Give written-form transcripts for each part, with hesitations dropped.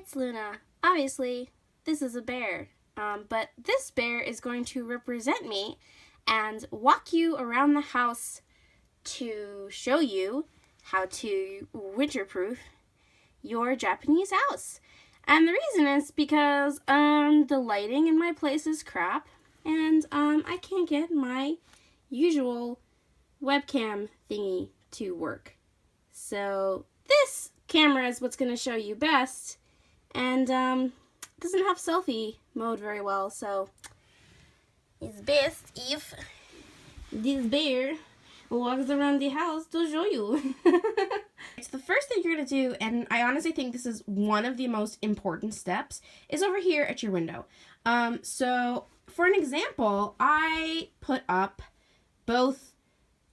it's Luna. Obviously, this is a bear, but this bear is going to represent me and walk you around the house to show you how to winterproof your Japanese house. And the reason is because the lighting in my place is crap, and I can't get my usual webcam thingy to work. So this camera is what's going to show you best, and doesn't have selfie mode very well, so it's best if this bear walks around the house to show you. So the first thing you're going to do, and I honestly think this is one of the most important steps, is over here at your window. So for an example, I put up both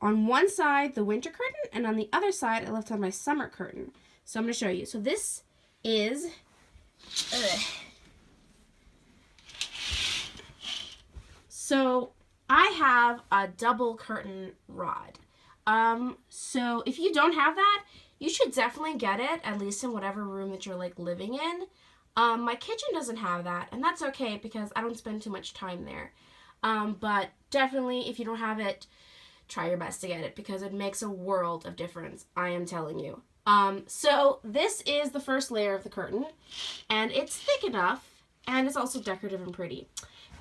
on one side the winter curtain, and on the other side I left on my summer curtain. So I'm going to show you. So this is so I have a double curtain rod. So if you don't have that, you should definitely get it, at least in whatever room that you're like living in. My kitchen doesn't have that, and that's okay because I don't spend too much time there. But definitely, if you don't have it, try your best to get it because it makes a world of difference, I am telling you. So this is the first layer of the curtain, and it's thick enough, and it's also decorative and pretty.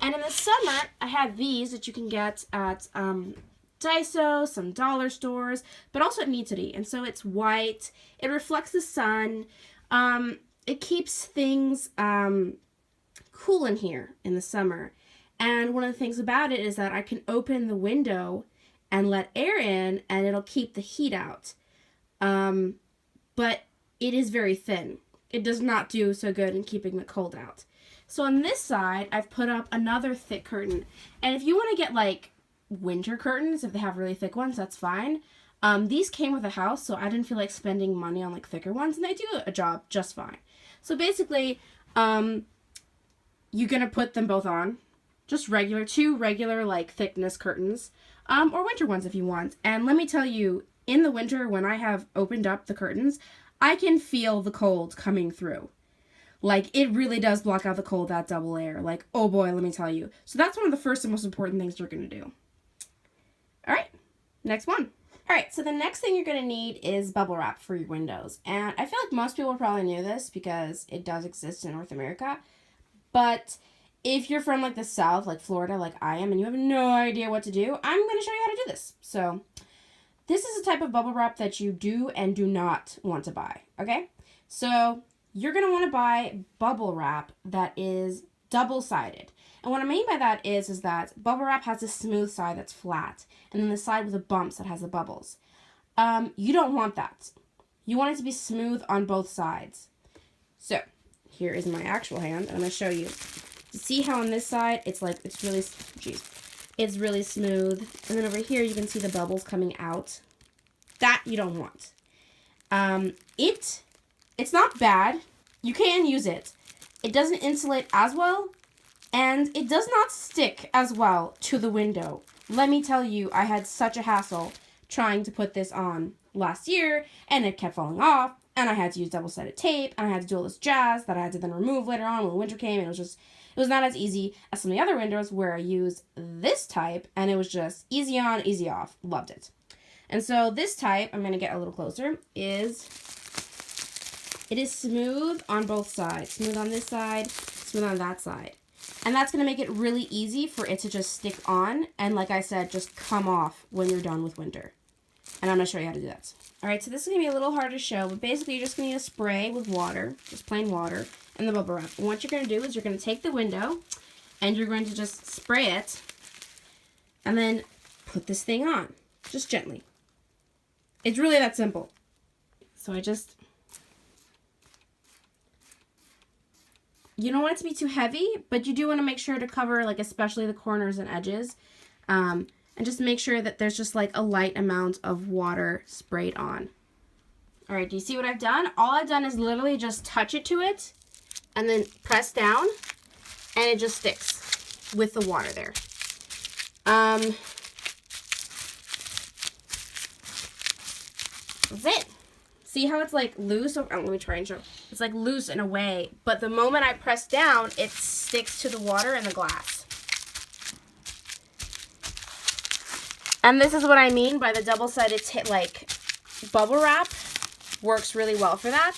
And in the summer, I have these that you can get at Daiso, some dollar stores, but also at Nitori. And so it's white, it reflects the sun, it keeps things cool in here in the summer. And one of the things about it is that I can open the window and let air in, and it'll keep the heat out. But it is very thin. It does not do so good in keeping the cold out. So on this side, I've put up another thick curtain. And if you want to get like winter curtains, if they have really thick ones, that's fine. These came with a house, so I didn't feel like spending money on like thicker ones, and they do a job just fine. So basically, you're gonna put them both on, just two regular like thickness curtains, or winter ones if you want. And let me tell you, in the winter when I have opened up the curtains, I can feel the cold coming through. Like, it really does block out the cold, that double layer. Like, oh boy, let me tell you. So that's one of the first and most important things you're going to do. All right, next one. All right, so the next thing you're going to need is bubble wrap for your windows. And I feel like most people probably knew this because it does exist in North America. But if you're from like the South, like Florida, like I am, and you have no idea what to do, I'm going to show you how to do this. So this is a type of bubble wrap that you do and do not want to buy, okay? So you're going to want to buy bubble wrap that is double-sided. And what I mean by that is that bubble wrap has a smooth side that's flat, and then the side with the bumps that has the bubbles. You don't want that. You want it to be smooth on both sides. So here is my actual hand. I'm going to show you. You see how on this side, it's really smooth. And then over here, you can see the bubbles coming out. That you don't want. It's not bad. You can use it. It doesn't insulate as well, and it does not stick as well to the window. Let me tell you, I had such a hassle trying to put this on last year, and it kept falling off, and I had to use double-sided tape, and I had to do all this jazz that I had to then remove later on when winter came, and it was not as easy as some of the other windows where I use this type, and it was just easy on, easy off. Loved it. And so this type, I'm going to get a little closer, it is smooth on both sides. Smooth on this side, smooth on that side. And that's going to make it really easy for it to just stick on and, like I said, just come off when you're done with winter. And I'm going to show you how to do that. Alright, so this is going to be a little hard to show, but basically you're just going to need a spray with water, just plain water, and the bubble wrap. And what you're going to do is you're going to take the window and you're going to just spray it and then put this thing on, just gently. It's really that simple. So you don't want it to be too heavy, but you do want to make sure to cover, like, especially the corners and edges. And just make sure that there's just, like, a light amount of water sprayed on. All right, do you see what I've done? All I've done is literally just touch it to it and then press down, and it just sticks with the water there. That's it. See how it's like loose? Oh, let me try and show. It's like loose in a way, but the moment I press down, it sticks to the water and the glass. And this is what I mean by the double-sided like bubble wrap works really well for that.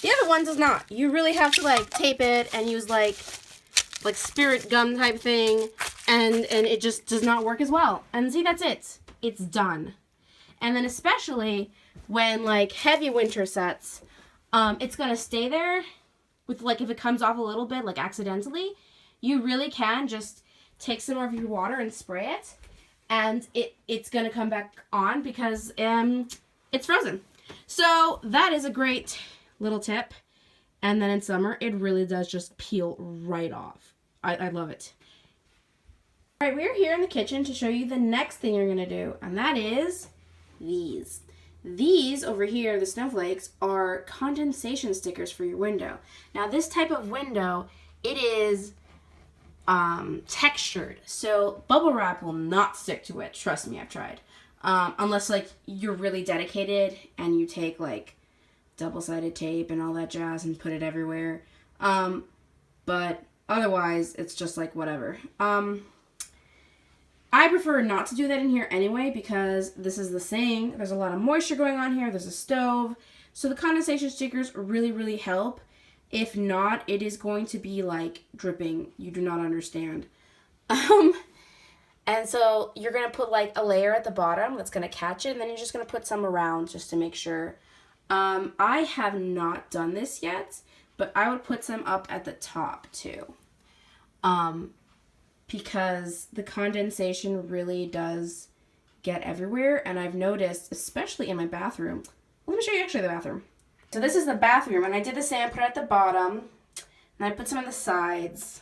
The other one does not. You really have to like tape it and use like spirit gum type thing, and it just does not work as well. And see, that's it. It's done. And then especially when like heavy winter sets, it's gonna stay there with like, if it comes off a little bit like accidentally, you really can just take some of your water and spray it, and it's gonna come back on because it's frozen. So that is a great little tip. And then in summer, it really does just peel right off. I love it. All right, we're here in the kitchen to show you the next thing you're gonna do, and that is these. These over here, the snowflakes, are condensation stickers for your window. Now this type of window, it is textured, so bubble wrap will not stick to it. Trust me, I've tried. Unless like you're really dedicated and you take like double-sided tape and all that jazz and put it everywhere. But otherwise, it's just like whatever. I prefer not to do that in here anyway because this is the sink. There's a lot of moisture going on here. There's a stove. So the condensation stickers really, really help. If not, it is going to be like dripping. You do not understand. And so you're going to put like a layer at the bottom that's going to catch it, and then you're just going to put some around just to make sure. I have not done this yet, but I would put some up at the top too. Because the condensation really does get everywhere, and I've noticed, especially in my bathroom. Let me show you actually the bathroom. So this is the bathroom, and I did the same. I put it at the bottom, and I put some on the sides.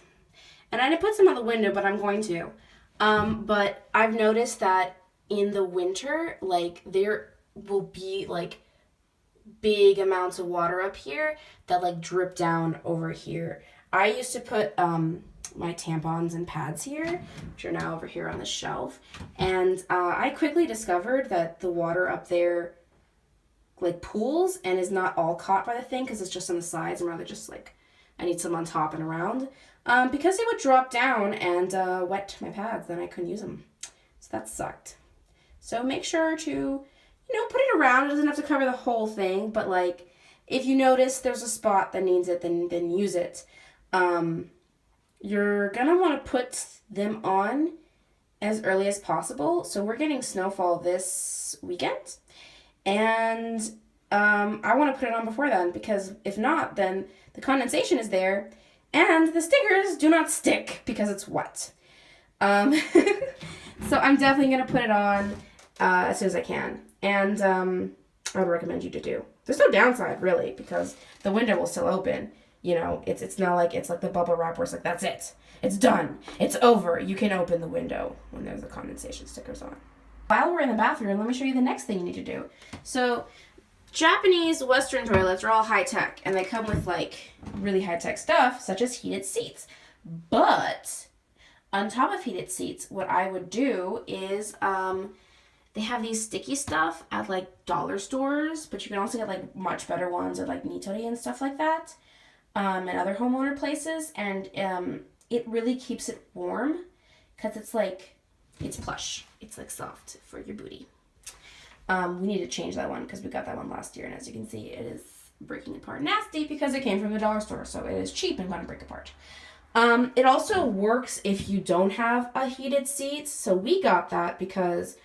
And I didn't put some on the window, but I'm going to. But I've noticed that in the winter, like, there will be, like, big amounts of water up here that, like, drip down over here. I used to put, my tampons and pads here, which are now over here on the shelf. And I quickly discovered that the water up there like pools and is not all caught by the thing because it's just on the sides, and rather just like I need some on top and around. Because it would drop down and wet my pads, then I couldn't use them. So that sucked. So make sure to, you know, put it around. It doesn't have to cover the whole thing, but like if you notice there's a spot that needs it, then use it. You're gonna want to put them on as early as possible. So we're getting snowfall this weekend, and I want to put it on before then, because if not, then the condensation is there and the stickers do not stick because it's wet. So I'm definitely gonna put it on as soon as I can, and I would recommend you to do. There's no downside really, because the window will still open. You know, it's not like it's like the bubble wrap where it's like, that's it. It's done. It's over. You can open the window when there's the condensation stickers on. While we're in the bathroom, let me show you the next thing you need to do. So, Japanese Western toilets are all high-tech, and they come with, like, really high-tech stuff, such as heated seats. But, on top of heated seats, what I would do is, they have these sticky stuff at, like, dollar stores, but you can also get, like, much better ones at, like, Nitori and stuff like that. And other homeowner places, and it really keeps it warm because it's like, it's plush. It's like soft for your booty. We need to change that one because we got that one last year, and as you can see, it is breaking apart nasty because it came from the dollar store, so it is cheap and going to break apart. It also works if you don't have a heated seat, so we got that because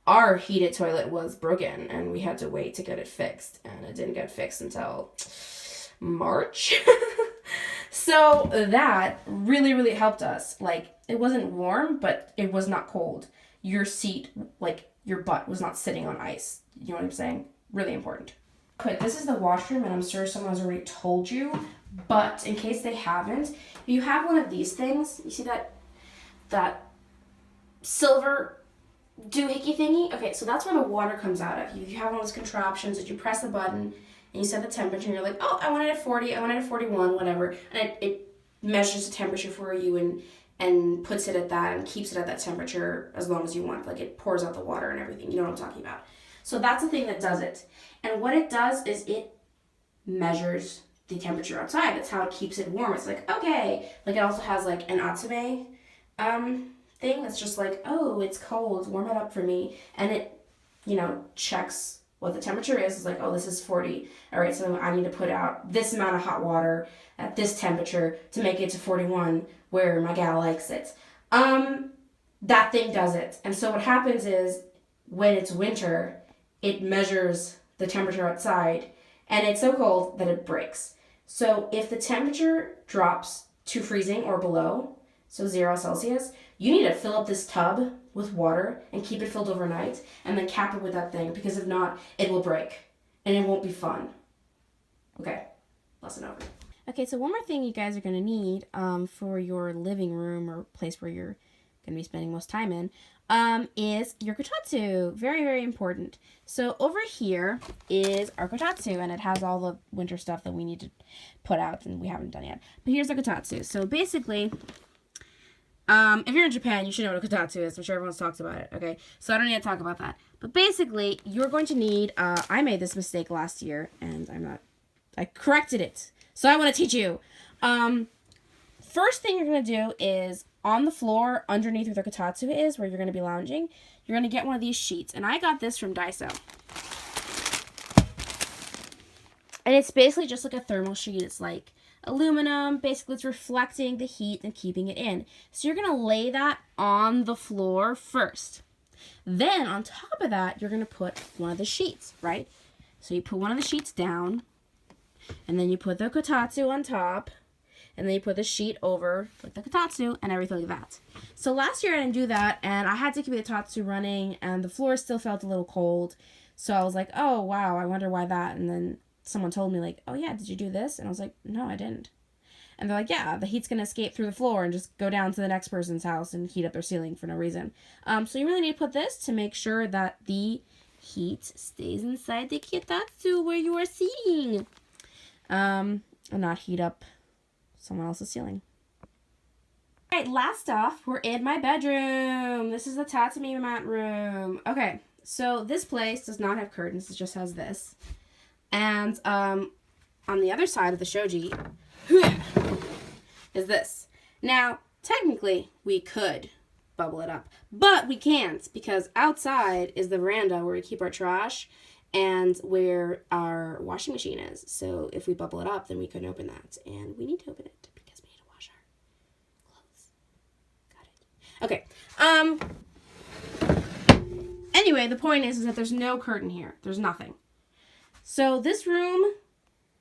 our heated toilet was broken, and we had to wait to get it fixed, and it didn't get fixed until March. So that really, really helped us. Like, it wasn't warm, but it was not cold. Your seat, like, your butt was not sitting on ice. You know what I'm saying? Really important. Okay, this is the washroom, and I'm sure someone has already told you, but in case they haven't, if you have one of these things, you see that silver doohickey thingy? Okay, so that's where the water comes out of. You have one of those contraptions that you press the button, and you set the temperature, and you're like, oh, I want it at 40, I want it at 41, whatever. And it measures the temperature for you and puts it at that and keeps it at that temperature as long as you want. Like, it pours out the water and everything. You know what I'm talking about. So that's the thing that does it. And what it does is it measures the temperature outside. That's how it keeps it warm. It's like, okay. Like it also has like an atsume thing that's just like, oh, it's cold, warm it up for me. And it, checks what the temperature is. It's like, oh, this is 40. All right, so I need to put out this amount of hot water at this temperature to make it to 41 where my gal likes it. That thing does it. And so what happens is when it's winter, it measures the temperature outside and it's so cold that it breaks. So if the temperature drops to freezing or below, so 0 Celsius, you need to fill up this tub with water and keep it filled overnight and then cap it with that thing, because if not, it will break and it won't be fun. Okay, lesson over. Okay, so one more thing you guys are going to need for your living room or place where you're going to be spending most time in is your Kotatsu. Very, very important. So over here is our Kotatsu, and it has all the winter stuff that we need to put out and we haven't done yet. But here's the Kotatsu. So basically, if you're in Japan, you should know what a Kotatsu is. I'm sure everyone's talked about it, okay? So I don't need to talk about that. But basically, you're going to need, I made this mistake last year, and I corrected it. So I want to teach you. First thing you're going to do is, on the floor, underneath where the Kotatsu is, where you're going to be lounging, you're going to get one of these sheets. And I got this from Daiso. And it's basically just like a thermal sheet. It's like aluminum. Basically, it's reflecting the heat and keeping it in. So you're going to lay that on the floor first. Then, on top of that, you're going to put one of the sheets, right? So you put one of the sheets down, and then you put the Kotatsu on top, and then you put the sheet over like the Kotatsu and everything like that. So last year I didn't do that, and I had to keep the Kotatsu running, and the floor still felt a little cold. So I was like, oh, wow, I wonder why that. And then someone told me, like, oh, yeah, did you do this? And I was like, no, I didn't. And they're like, yeah, the heat's going to escape through the floor and just go down to the next person's house and heat up their ceiling for no reason. So you really need to put this to make sure that the heat stays inside the Kotatsu where you are sitting. And not heat up someone else's ceiling. All right, last off, we're in my bedroom. This is the tatami mat room. Okay, so this place does not have curtains. It just has this. And on the other side of the shoji is this. Now, technically, we could bubble it up, but we can't, because outside is the veranda where we keep our trash and where our washing machine is. So if we bubble it up, then we couldn't open that. And we need to open it because we need to wash our clothes. Got it. Okay. Anyway, the point is that there's no curtain here. There's nothing. So this room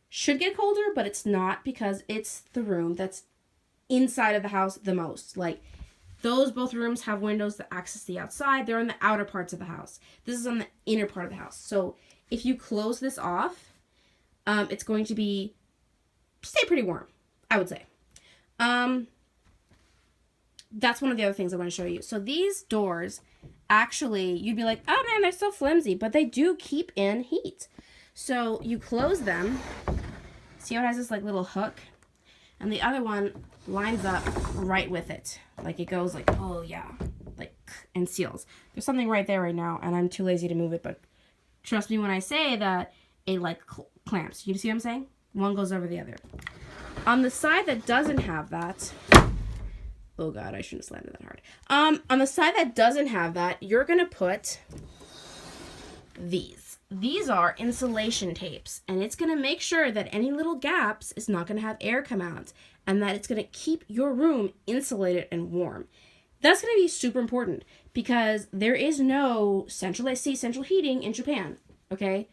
should get colder, but it's not, because it's the room that's inside of the house the most. Like, those both rooms have windows that access the outside. They're in the outer parts of the house. This is on the inner part of the house. So if you close this off, it's going to stay pretty warm, I would say. That's one of the other things I want to show you. So these doors, actually, you'd be like, oh man, they're so flimsy, but they do keep in heat. So you close them. See how it has this like little hook? And the other one lines up right with it. Like, it goes like, oh yeah, like, and seals. There's something right there right now, and I'm too lazy to move it, but trust me when I say that it like clamps. You see what I'm saying? One goes over the other. On the side that doesn't have that, oh god, I shouldn't have slammed it that hard. On the side that doesn't have that, you're gonna put these. These are insulation tapes, and it's going to make sure that any little gaps is not going to have air come out, and that it's going to keep your room insulated and warm. That's going to be super important, because there is no central AC, central heating in Japan, okay?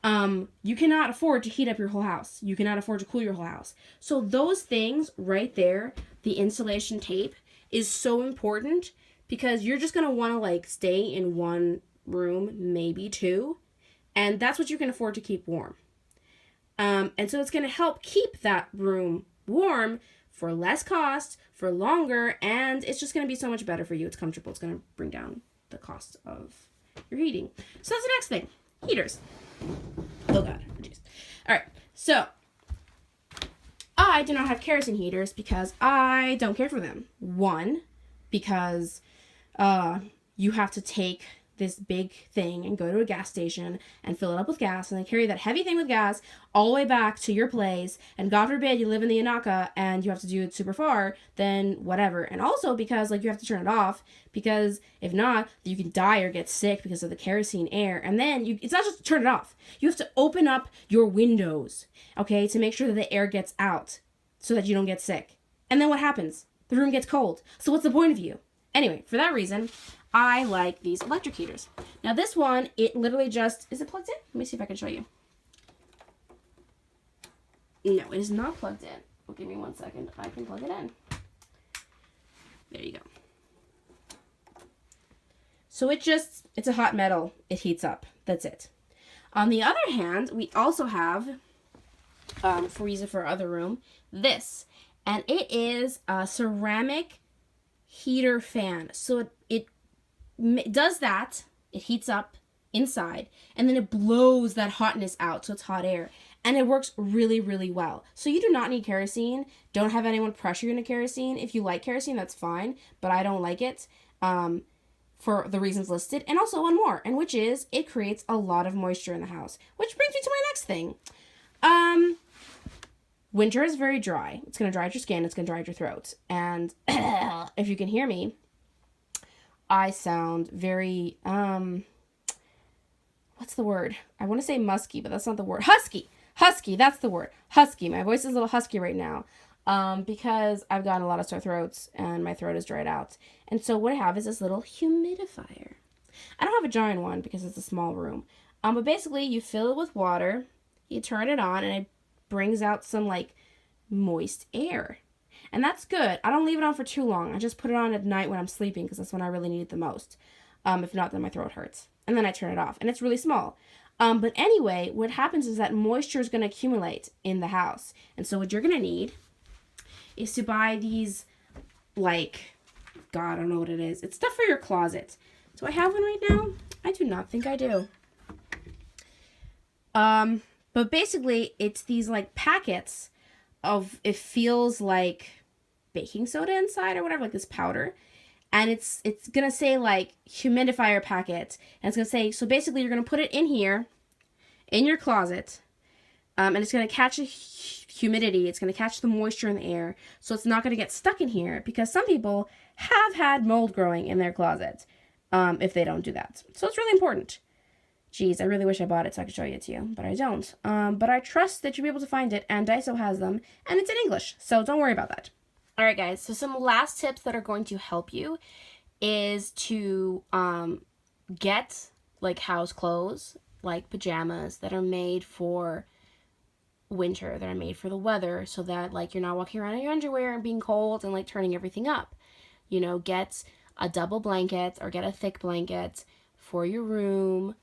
You cannot afford to heat up your whole house. You cannot afford to cool your whole house. So those things right there, the insulation tape, is so important, because you're just going to want to like stay in one room, maybe two, and that's what you can afford to keep warm. And so it's going to help keep that room warm for less cost, for longer, and it's just going to be so much better for you. It's comfortable. It's going to bring down the cost of your heating. So that's the next thing. Heaters. Oh god. Jeez. All right. So I do not have kerosene heaters because I don't care for them. One, because you have to take this big thing and go to a gas station and fill it up with gas and then carry that heavy thing with gas all the way back to your place, and God forbid you live in the Inaka and you have to do it super far, then whatever. And also because like you have to turn it off, because if not, you can die or get sick because of the kerosene air. And then it's not just to turn it off. You have to open up your windows, okay, to make sure that the air gets out so that you don't get sick. And then what happens? The room gets cold. So what's the point of you? Anyway, for that reason, I like these electric heaters. Now this one, it literally just, is it plugged in? Let me see if I can show you. No, it is not plugged in. Well, give me 1 second. I can plug it in. There you go. So it's a hot metal. It heats up. That's it. On the other hand, we also have, for use it for our other room, this. And it is a ceramic heater fan. So it does that. It heats up inside, and then it blows that hotness out, so it's hot air. And it works really, really well. So you do not need kerosene. Don't have anyone pressure you into kerosene. If you like kerosene, that's fine, but I don't like it for the reasons listed. And also one more, and which is it creates a lot of moisture in the house, which brings me to my next thing. Winter is very dry. It's going to dry out your skin. It's going to dry out your throat. And if you can hear me, I sound very, what's the word? I want to say musky, but that's not the word. Husky. Husky, that's the word. Husky. My voice is a little husky right now because I've gotten a lot of sore throats and my throat is dried out. And so what I have is this little humidifier. I don't have a giant one because it's a small room. But basically you fill it with water, you turn it on, and it brings out some like moist air. And that's good. I don't leave it on for too long. I just put it on at night when I'm sleeping because that's when I really need it the most. If not, then my throat hurts. And then I turn it off. And it's really small. But anyway, what happens is that moisture is going to accumulate in the house. And so what you're going to need is to buy these, like, God, I don't know what it is. It's stuff for your closet. Do I have one right now? I do not think I do. But basically, it's these, like, packets of, it feels like baking soda inside or whatever, like this powder. And it's going to say, like, Humidifier Packets. And it's going to say, so basically you're going to put it in here, in your closet. And it's going to catch humidity. It's going to catch the moisture in the air. So it's not going to get stuck in here. Because some people have had mold growing in their closet if they don't do that. So it's really important. Geez, I really wish I bought it so I could show it to you. But I don't. But I trust that you'll be able to find it. And Daiso has them. And it's in English. So don't worry about that. Alright guys, so some last tips that are going to help you is to get like house clothes, like pajamas that are made for winter, that are made for the weather, so that like you're not walking around in your underwear and being cold and like turning everything up. You know, get a double blanket or get a thick blanket for your room.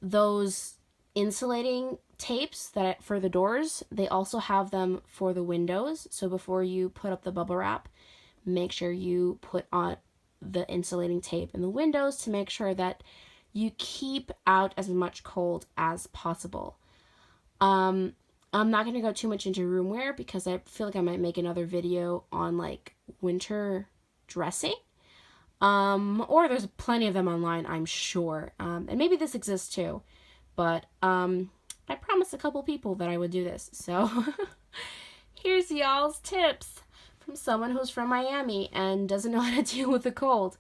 Those insulating tapes that for the doors, they also have them for the windows. So before you put up the bubble wrap, make sure you put on the insulating tape in the windows to make sure that you keep out as much cold as possible. I'm not going to go too much into room wear because I feel like I might make another video on like winter dressing. Or there's plenty of them online, I'm sure. And maybe this exists too. But I promised a couple people that I would do this. So here's y'all's tips from someone who's from Miami and doesn't know how to deal with the cold.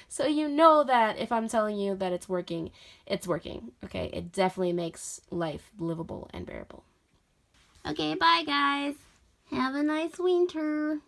So you know that if I'm telling you that it's working, it's working. Okay, it definitely makes life livable and bearable. Okay, bye guys. Have a nice winter.